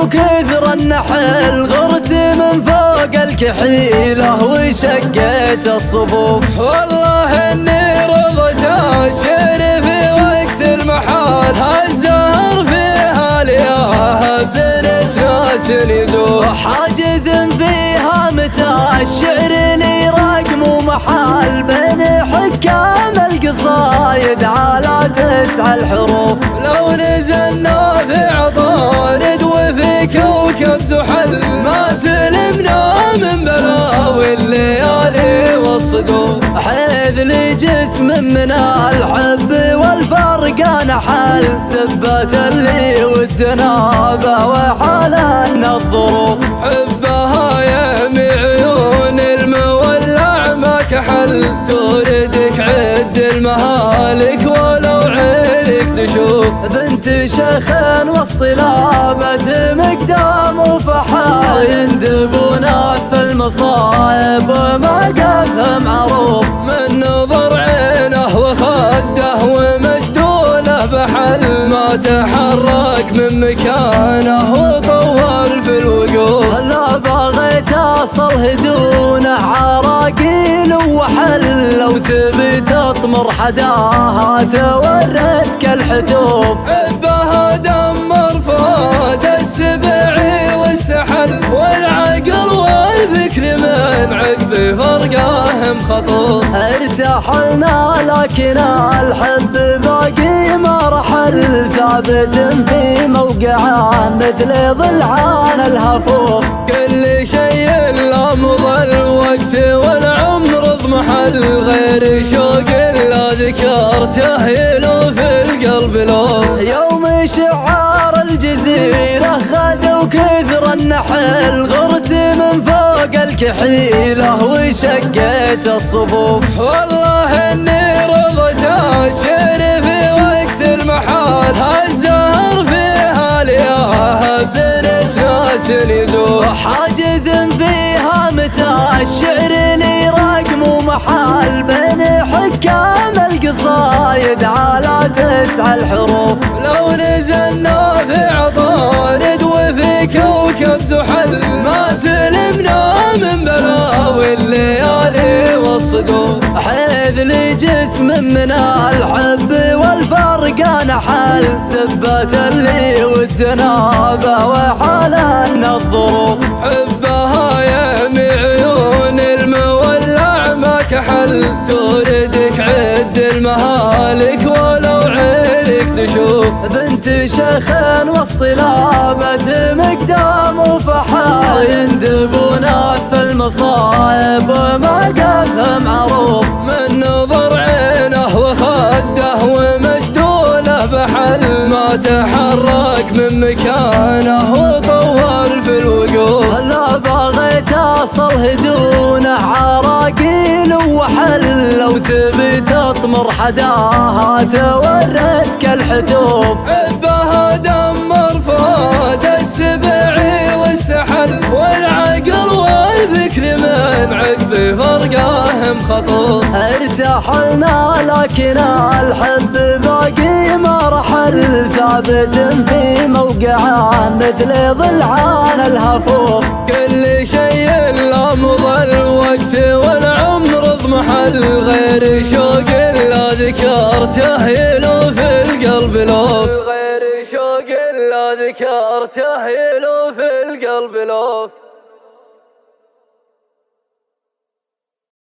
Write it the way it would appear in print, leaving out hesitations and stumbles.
وكثر النحل، غرت من فوق الكحيلة وشقيت الصفوف. والله اني رضيت الشعر في وقت المحال، هالزهر فيها لياه بنسناس يدوب. حاجز فيها متى الشعر لي رقم ومحال، بين حكام القصايد على 9 الحروف. لو نزلنا في عطارد وفي كوكب زحل، ما سلمنا من بلاوي الليالي والصدوف. حيث لجسم من الحب والفرق نحل، ثبت اللي ودنا به وحالنا الظروف. حبها يمي عيون المولع ما كحل، توردك عد المهالك ولو عينك تشوف. بنت شيخ وسط لابة مقدام وفحال، يندبونا في المصايب وما قف معروف. من نظر عينه وخده ومجدوله بحل، ما تحرك من مكانه وطول في الوقوف. لا بغيت اصل هدونه عراقيل وحل، لو تبي تطمر حداها توردك الحجوب. حبها دمر فؤاد السبعي واستحل، والعقل والفكر من عقب فرقاهم خطوط. ارتحلنا لكن الحب باقي ما رحل، ثابت في موقعه مثل ضلعان الهفوف. كل شيء لا مضى الوقت والعمر اضمحل، غير شوق الا ذكرته يلو في القلب لو. يوم شعار الجزيرة خذوا كثر النحل، غرت من فوق الكحيلة وشقيت الصفوف. والله اني رضيت الشعر في وقت المحال، هالزهر فيها لياه بنسناس يدوب. حاجز فيها متى الشعر لي رقم ومحال، بين حكام القصايد على 9 الحروف. لو نزلنا في عطارد وفي كوكب زحل، ما سلمنا من بلاوي الليالي والصدوف. حيث لجسم من الحب والفرق نحل، ثبت اللي ودنا به وحالنا الظروف. حبها يمي عيون المولع ما كحل، توردك عد المهالك ولو عينك تشوف. بنت شيخ وسط لابة مقدام وفحال، يندبونا في المصايب وما قف معروف. من نظر عينه وخده ومجدوله بحل، ما تحرك من مكانه وطول في الوقوف. لا بغيت اصل هدونه عراقيل وحل، لو تبي تطمر حداها توردك الحجوب. حبها دمر فؤاد السبعي واستحل، والعقل والفكر من عقب فرقاهم خطوط. ارتحلنا لكن الحب باقي ما رحل، ثابت في موقعه مثل ضلعان الهفوف. كل شيء لا مضى الوقت والعمر اضمحل، غير شوق الا ذكرته يلو في القلب لوف. غير شوق الا ذكرته يلو في القلب لوف.